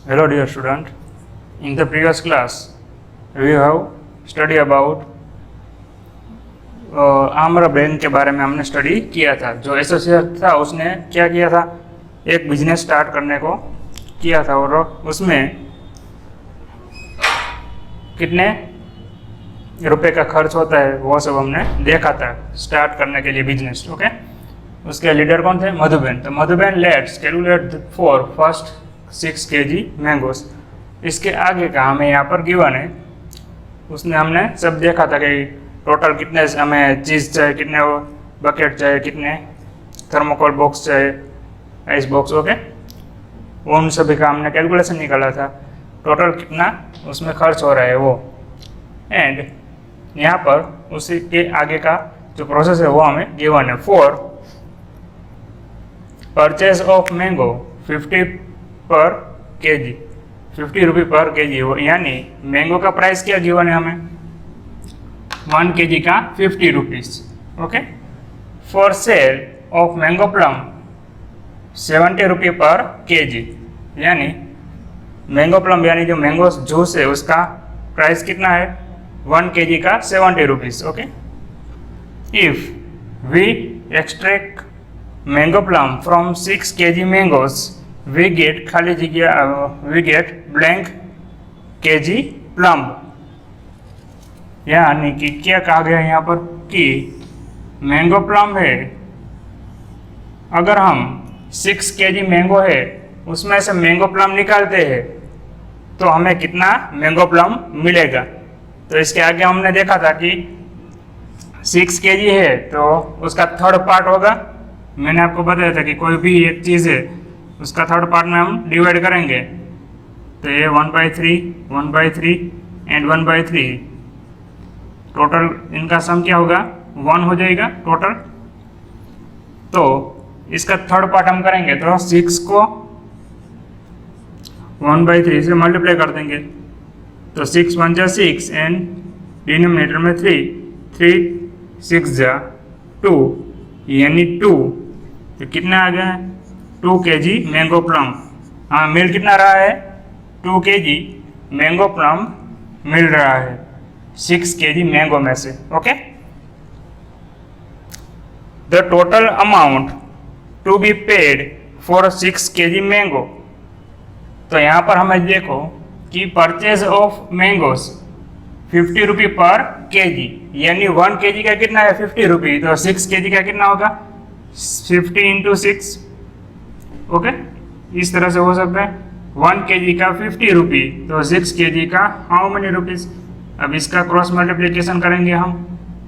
Hello dear student, in the previous class we have studied about आम्र bank के बारे में हमने स्टडी किया था। जो एसोसिएट था उसने क्या किया था, एक बिजनेस स्टार्ट करने को किया था और उसमें कितने रुपए का खर्च होता है वो सब हमने देखा था स्टार्ट करने के लिए बिजनेस। ओके, उसके लीडर कौन थे? मधुबेन। तो Madhuben let's calculate for first 6 kg mangoes. इसके आगे का हमें यहाँ पर गिवन है, उसने हमने सब देखा था कि टोटल कितने हमें चीज़ चाहिए, कितने बकेट चाहिए, कितने थर्मोकोल बॉक्स चाहिए, आइस बॉक्स। ओके, उन सभी का हमने कैलकुलेशन निकाला था, टोटल कितना उसमें खर्च हो रहा है वो। एंड यहाँ पर उसी के आगे का जो प्रोसेस है वो हमें गिवन है। फॉर परचेज ऑफ मैंगो 50 पर केजी, 50 रुपये पर केजी, यानी मैंगो का प्राइस क्या गिवन है हमें? 1 kg का 50 rupees. Okay, for sale of mango plum 70 रुपये पर केजी, यानी मैंगो प्लम यानी जो मैंगो जूस है उसका प्राइस कितना है? 1 kg का 70 rupees. Okay, if we extract mango plum from 6 kg mangoes we get खाली जगह we get blank kg plum. यानी कि क्या कहा गया यहाँ पर कि मैंगो प्लम है, अगर हम 6 kg मैंगो है उसमें से मैंगो प्लम निकालते हैं तो हमें कितना मैंगो प्लम मिलेगा। तो इसके आगे हमने देखा था कि 6 kg है तो उसका थर्ड पार्ट होगा। मैंने आपको बताया था कि कोई भी एक चीज़ है उसका थर्ड पार्ट में हम डिवाइड करेंगे, तो ये 1/3, 1/3 एंड 1/3, टोटल इनका सम क्या होगा? 1 हो जाएगा टोटल। तो इसका थर्ड पार्ट हम करेंगे तो 6 को 1/3 से मल्टीप्लाई कर देंगे, तो 6 1 जा 6 एंड डिनोमिनेटर में 3 6 जा 2 यानी 2, तो कितना आ गया? 2 kg मैंगो प्लम। हाँ, मिल कितना रहा है? 2 kg मैंगो प्लम मिल रहा है 6 kg मैंगो में से। Okay, the total amount to be paid for 6 kg mango. तो यहाँ पर हमें देखो कि परचेज ऑफ मैंगोस 50 रुपये पर केजी, यानी 1 kg का कितना है? 50 रुपये, तो 6 kg का कितना होगा? 50 × 6। ओके, इस तरह से हो सकता है। 1 kg का 50 रुपये, तो 6 kg का हाउ मेनी रुपीज़? अब इसका क्रॉस मल्टीप्लिकेशन करेंगे हम,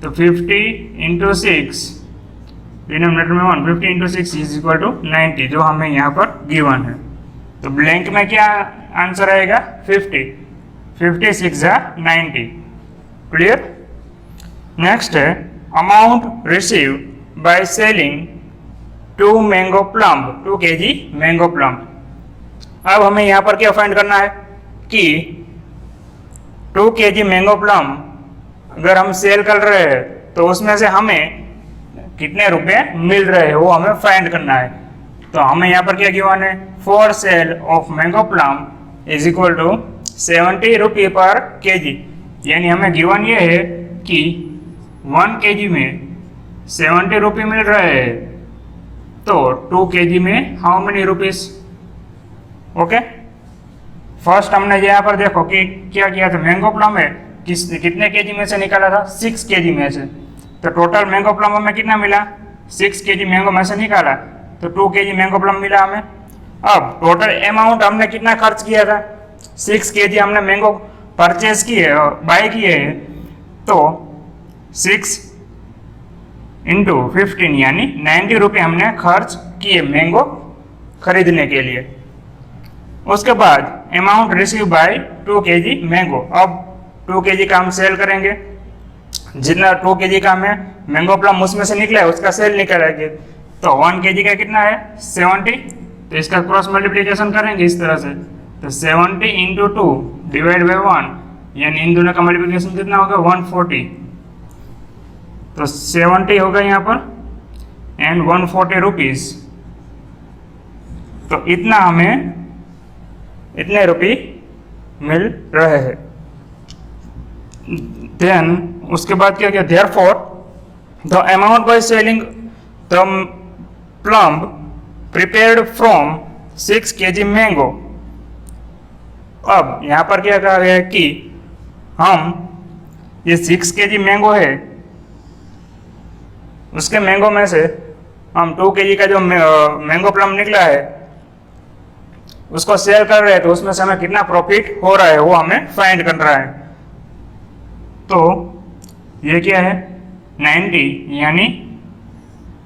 तो 50 × 6 डिनोमिनेटर में 1, 50 × 6 इज इक्वल टू 90, जो हमें यहाँ पर गिवन है। तो ब्लैंक में क्या आंसर आएगा? 50, 56 जा 90। क्लियर? नेक्स्ट है amount receive by selling 2 mango plum, 2 kg mango plum. अब हमें यहाँ पर क्या फाइंड करना है कि 2 kg मैंगो प्लम अगर हम सेल कर रहे हैं तो उसमें से हमें कितने रुपए मिल रहे हैं वो हमें फाइंड करना है। तो हमें यहाँ पर क्या गिवन है? For sale of mango plum is equal to 70 रुपये पर केजी, यानी हमें गिवन ये है कि 1 kg में 70 रुपये मिल रहे हैं, तो 2 kg में how many rupees? Okay, first हमने यहाँ पर देखो कि क्या किया था, मैंगो प्लम है कितने kg में से निकाला था? 6 kg में से। तो टोटल मैंगो प्लम हमें कितना मिला? 6 kg मैंगो में से निकाला, तो 2 kg मैंगो प्लम मिला हमें। अब टोटल अमाउंट हमने कितना खर्च किया था? 6 kg हमने मैंगो परचेज किए और बाय किए हैं, तो 6 × 15 यानी 90 रुपये हमने खर्च किए मैंगो खरीदने के लिए। उसके बाद amount receive by 2 kg mango. अब 2 kg का हम सेल करेंगे, जितना 2 kg का हमें मैंगो प्लम उसमें से निकला है उसका सेल निकालेंगे, तो 1 kg का कितना है? 70, तो इसका क्रॉस मल्टीप्लिकेशन करेंगे इस तरह से, तो 70 × 2 डिवाइड बाय 1, यानी इन दोनों का मल्टीप्लिकेशन कितना होगा? 140, तो 70 होगा यहाँ पर एंड 140 रुपीज़। तो इतना हमें इतने रुपये मिल रहे हैं। देन उसके बाद क्या किया, therefore the amount by selling the plum prepared from 6 kg mango. अब यहाँ पर क्या कहा गया है कि हम ये 6 kg मैंगो है, उसके मैंगो में से हम 2 kg का जो मैंगो प्लम निकला है उसको सेल कर रहे हैं, तो उसमें से हमें कितना प्रॉफिट हो रहा है वो हमें फाइंड करना है। तो ये क्या है 90, यानी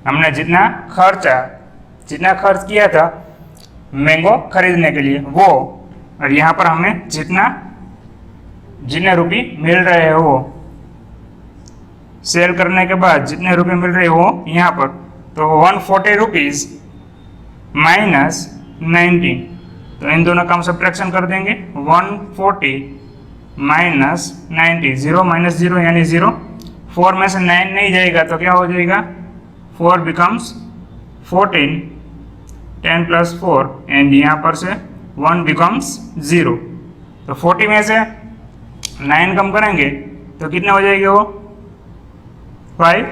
हमने जितना खर्च किया था मैंगो खरीदने के लिए वो, और यहाँ पर हमें जितने रुपये मिल रहे हैं वो सेल करने के बाद जितने रुपये मिल रहे हैं वो यहाँ पर, तो 140 रुपीज़ माइनस 19, तो इन दोनों का हम सब्ट्रैक्शन कर देंगे। 140 माइनस 90, 0 माइनस 0 यानी 0, 4 में से 9 नहीं जाएगा तो क्या हो जाएगा, 4 बिकम्स 14, 10 प्लस 4 एंड यहाँ पर से 1 बिकम्स 0, तो 40 में से 9 कम करेंगे तो कितने हो जाएंगे वो 5।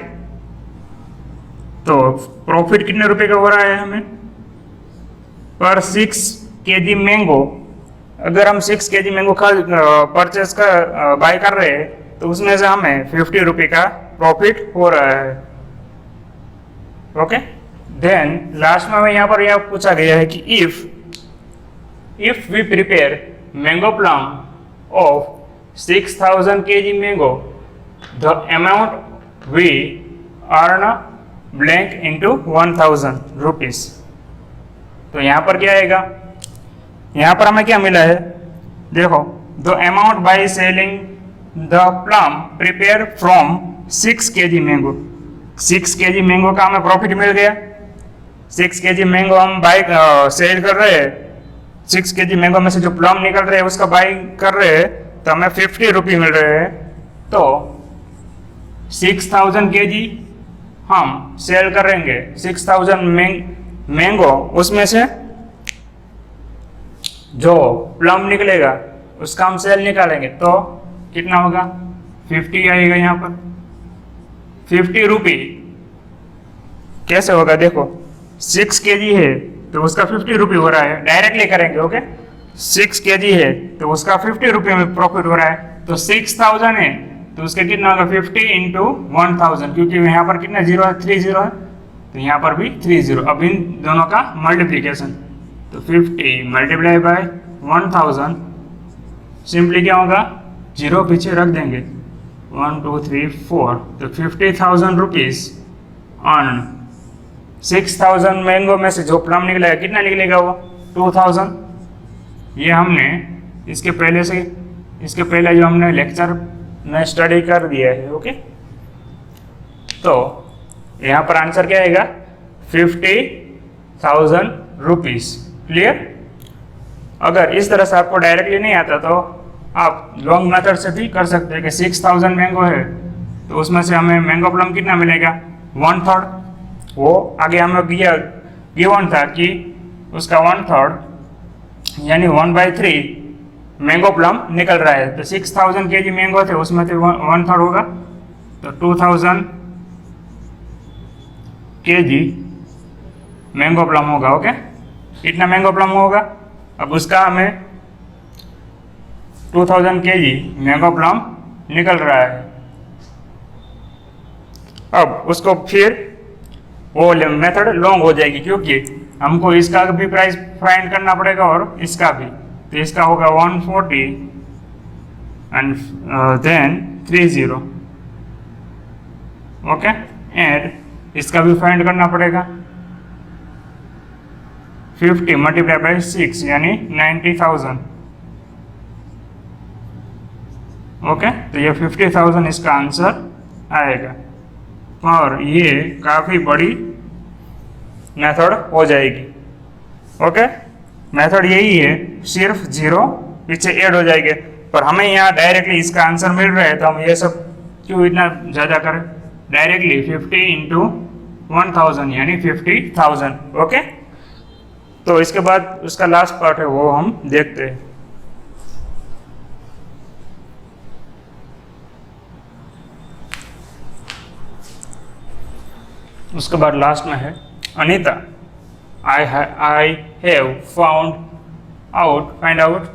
तो प्रॉफिट कितने रुपए का हो रहा है हमें पर 6 kg मैंगो। अगर हम 6 kg मैंगो परचेस कर बाय कर रहे हैं तो उसमें से हमें 50 रुपये का प्रॉफिट हो रहा है। ओके, देन लास्ट में हमें यहाँ पर यह पूछा गया है कि if we prepare mango plum of 6000 kg mango, the amount we earn blank into 1000 rupees. तो यहाँ पर क्या आएगा, यहाँ पर हमें क्या मिला है, देखो the amount by selling the plum prepare from 6 kg mango. 6 kg mango का हमें प्रॉफिट मिल गया। 6 kg मैंगो हम बाय सेल कर रहे हैं, 6 kg मैंगो में से जो प्लम निकल रहे हैं उसका बाय कर रहे हैं तो हमें 50 रुपये मिल रहे हैं। तो 6000 kg हम सेल करेंगे, 6000 मैंगो, उसमें से जो प्लम निकलेगा उसका हम सेल निकालेंगे तो कितना होगा 50 आएगा। यहाँ पर 50 रुपये कैसे होगा, देखो 6 kg है तो उसका 50 रुपये हो रहा है, डायरेक्टली करेंगे। ओके, 6 kg है तो उसका 50 रुपये में प्रॉफिट हो रहा है, तो 6000 है तो उसका कितना होगा 50 इंटू 1000, क्योंकि यहाँ पर कितना 0 है, 30 है, तो यहाँ पर भी 30। अब इन दोनों का मल्टीप्लीकेशन, तो 50 मल्टीप्लाई बाय 1000, सिंपली क्या होगा 0 पीछे रख देंगे, 1 2 3 4, तो 50,000 रुपीज ऑन 6000 मैंगो में से जो प्लम निकलेगा कितना निकलेगा वो 2000। ये हमने इसके पहले जो हमने लेक्चर में स्टडी कर दिया है। ओके, तो यहाँ पर आंसर क्या आएगा 50,000 रुपीज। क्लियर। अगर इस तरह से आपको डायरेक्टली नहीं आता तो आप लॉन्ग मेथड से भी कर सकते हैं कि 6000 मैंगो है तो उसमें से हमें मैंगो प्लम कितना मिलेगा 1/3, वो आगे हमें गिवन था कि उसका 1/3 यानी 1/3 मैंगो प्लम निकल रहा है। तो 6000 kg मैंगो थे उसमें से 1/3 होगा तो 2000 kg मैंगो प्लम होगा। ओके, इतना मैंगो प्लम होगा। अब उसका हमें 2000 kg मैंगो प्लम निकल रहा है। अब उसको फिर वो मेथड लॉन्ग हो जाएगी क्योंकि हमको इसका भी प्राइस फाइंड करना पड़ेगा और इसका भी। तो इसका होगा 140 एंड देन 30। ओके, एंड इसका भी फाइंड करना पड़ेगा 50 मल्टीप्लाई बाई 6 यानी 90,000। ओके, तो ये 50,000 इसका आंसर आएगा और ये काफ़ी बड़ी मेथड हो जाएगी। ओके, मेथड यही है, सिर्फ 0 पीछे ऐड हो जाएंगे, पर हमें यहाँ डायरेक्टली इसका आंसर मिल रहा है तो हम ये सब क्यों इतना ज़्यादा करें, डायरेक्टली 50 इंटू 1000 यानी 50,000। ओके, तो इसके बाद उसका लास्ट पार्ट है वो हम देखते हैं। उसके बाद लास्ट में है Anita, I have find out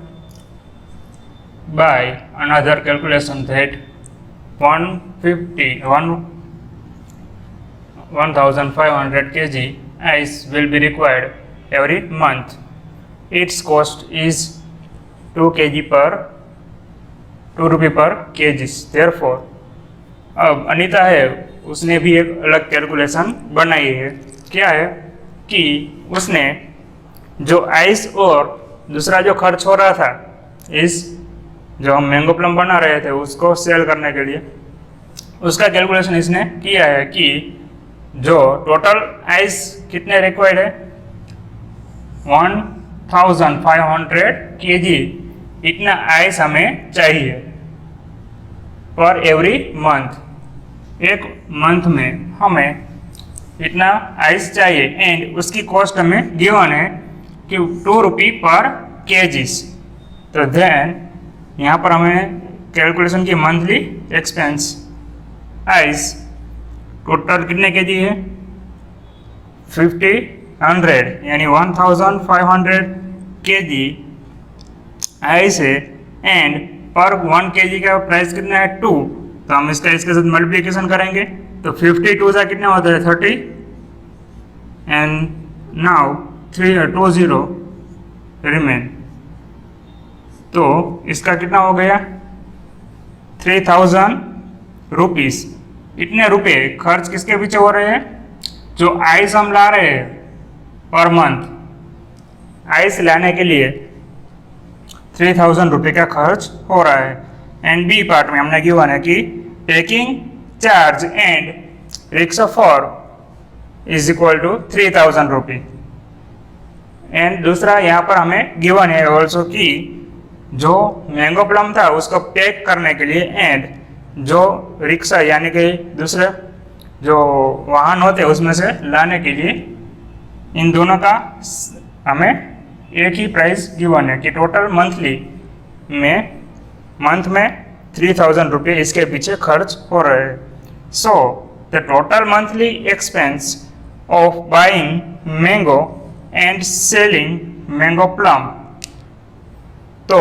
by another calculation that 1500 kg ice will be required every month. Its cost is 2 rupee per kg. Therefore, अब अनीता है उसने भी एक अलग कैलकुलेशन बनाई है। क्या है कि उसने जो आइस और दूसरा जो खर्च हो रहा था इस जो हम मैंगो प्लम बना रहे थे उसको सेल करने के लिए, उसका कैलकुलेशन इसने किया है कि जो टोटल आइस कितने रिक्वायर्ड है 1500 kg, इतना आइस हमें चाहिए पर एवरी मंथ, एक मंथ में हमें इतना आइस चाहिए एंड उसकी कॉस्ट हमें गिवन है कि 2 रुपी पर केजीस। तो देन यहाँ पर हमें कैलकुलेशन की मंथली एक्सपेंस आइस टोटल कितने केजी है 1500 यानी 1500 केजी आइस है एंड पर 1 केजी का प्राइस कितना है 2, तो हम इसका इसके साथ मल्टीप्लिकेशन करेंगे तो 52 से कितना होता है 30 एंड नाउ 20 रिमेन, तो इसका कितना हो गया 3000 रुपीस। इतने रुपए खर्च किसके पीछे हो रहे हैं, जो आइस हम ला रहे हैं पर मंथ, आइस लाने के लिए 3000 रुपये का खर्च हो रहा है। एंड बी पार्ट में हमने गिवन है कि taking charge and rickshaw for is equal to 3000 rupee. And दूसरा यहाँ पर हमें गिवन है ऑल्सो कि जो मैंगो प्लम था उसको पैक करने के लिए एंड जो रिक्शा यानी कि दूसरे जो वाहन होते हैं उसमें से लाने के लिए, इन दोनों का हमें एक ही प्राइस गिवन है कि टोटल मंथ में 3000 रुपये इसके पीछे खर्च हो रहे हैं। So the total monthly expense of buying mango and selling mango plum, तो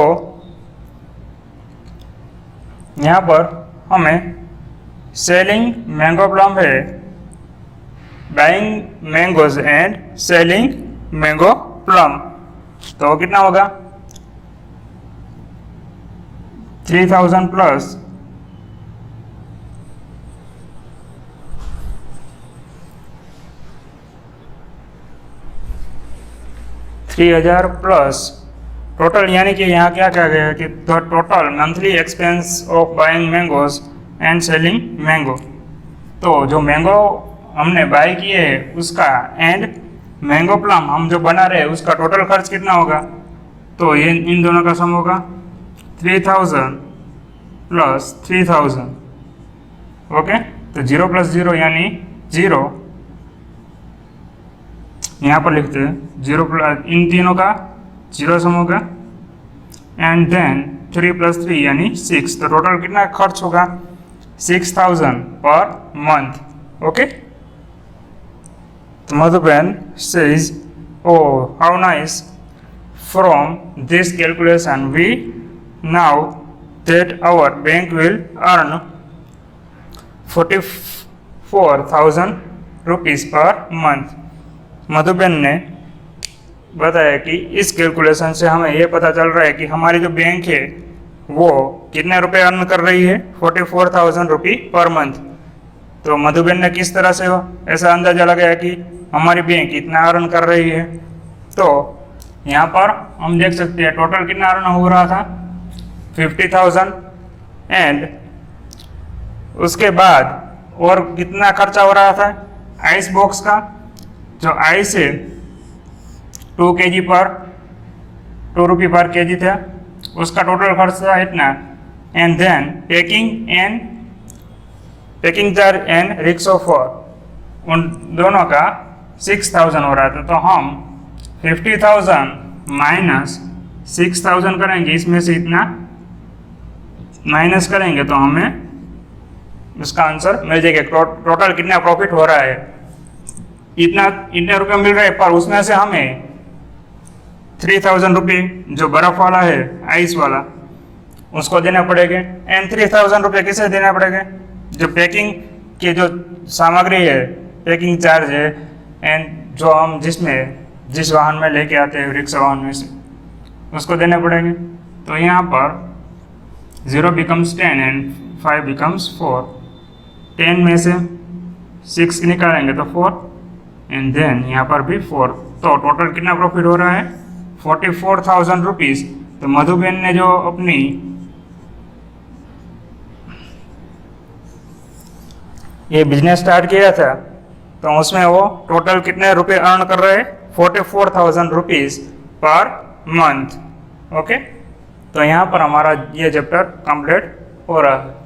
यहाँ पर हमें सेलिंग मैंगो प्लम है, buying mangoes and selling mango plum, तो कितना होगा 3000 प्लस 3000 प्लस टोटल, यानी कि यहाँ क्या कहा गया है कि the total monthly expense of buying mangoes and selling mango, तो जो मैंगो हमने बाय किए है उसका एंड मैंगो प्लम हम जो बना रहे हैं उसका टोटल खर्च कितना होगा, तो ये इन दोनों का सम होगा 3000 प्लस 3000। ओके, तो 0 प्लस 0 यानी 0, यहाँ पर लिखते हैं 0 प्लस, इन तीनों का 0 सम होगा एंड देन 3 प्लस 3 यानी 6, तो टोटल कितना खर्च होगा 6000 पर मंथ। ओके, तो Madhuben says, oh how nice, from this calculation we know that our bank will earn 44,000 rupees per month। Madhuben ने बताया कि इस कैलकुलेशन से हमें यह पता चल रहा है कि हमारी जो बैंक है वो कितने रुपए अर्न कर रही है 44,000 रुपये पर मंथ। तो मधुबेन ने किस तरह से ऐसा अंदाजा लगाया कि हमारी बैंक इतना अर्न कर रही है, तो यहाँ पर हम देख सकते हैं टोटल कितना अर्न हो रहा था 50,000 एंड उसके बाद और कितना खर्चा हो रहा था आइस बॉक्स का, जो आइस है 2 kg पर 2 रुपये पर केजी था, उसका टोटल खर्च था इतना and then packing charge and rickshaw for, उन दोनों का 6000 हो रहा था। तो हम 50,000 माइनस 6,000 करेंगे, इसमें से इतना माइनस करेंगे तो हमें इसका आंसर मिल जाएगा। टोटल कितना प्रॉफिट हो रहा है, इतने रुपये मिल रहे हैं, पर उसमें से हमें 3,000 रुपये जो बर्फ वाला है, आइस वाला, उसको देना पड़ेगा। एंड 3,000 रुपये किसे देना पड़ेगा, जो पैकिंग के जो सामग्री है, पैकिंग चार्ज है, एंड जो हम जिस वाहन में लेके आते हैं, रिक्शा वाहन में से, उसको देने पड़ेंगे। तो यहाँ पर 0 बिकम्स 10 एंड 5 बिकम्स 4। 10 में से 6 निकालेंगे तो 4 एंड देन यहाँ पर भी 4। तो टोटल कितना प्रॉफिट हो रहा है, 44,000 रुपीज़। तो मधुबेन ने जो अपनी ये बिजनेस स्टार्ट किया था, तो उसमें वो टोटल कितने रुपए अर्न कर रहे हैं, 44,000 रुपीज़ पर मंथ। ओके, तो यहाँ पर हमारा ये चैप्टर कंप्लीट हो रहा है।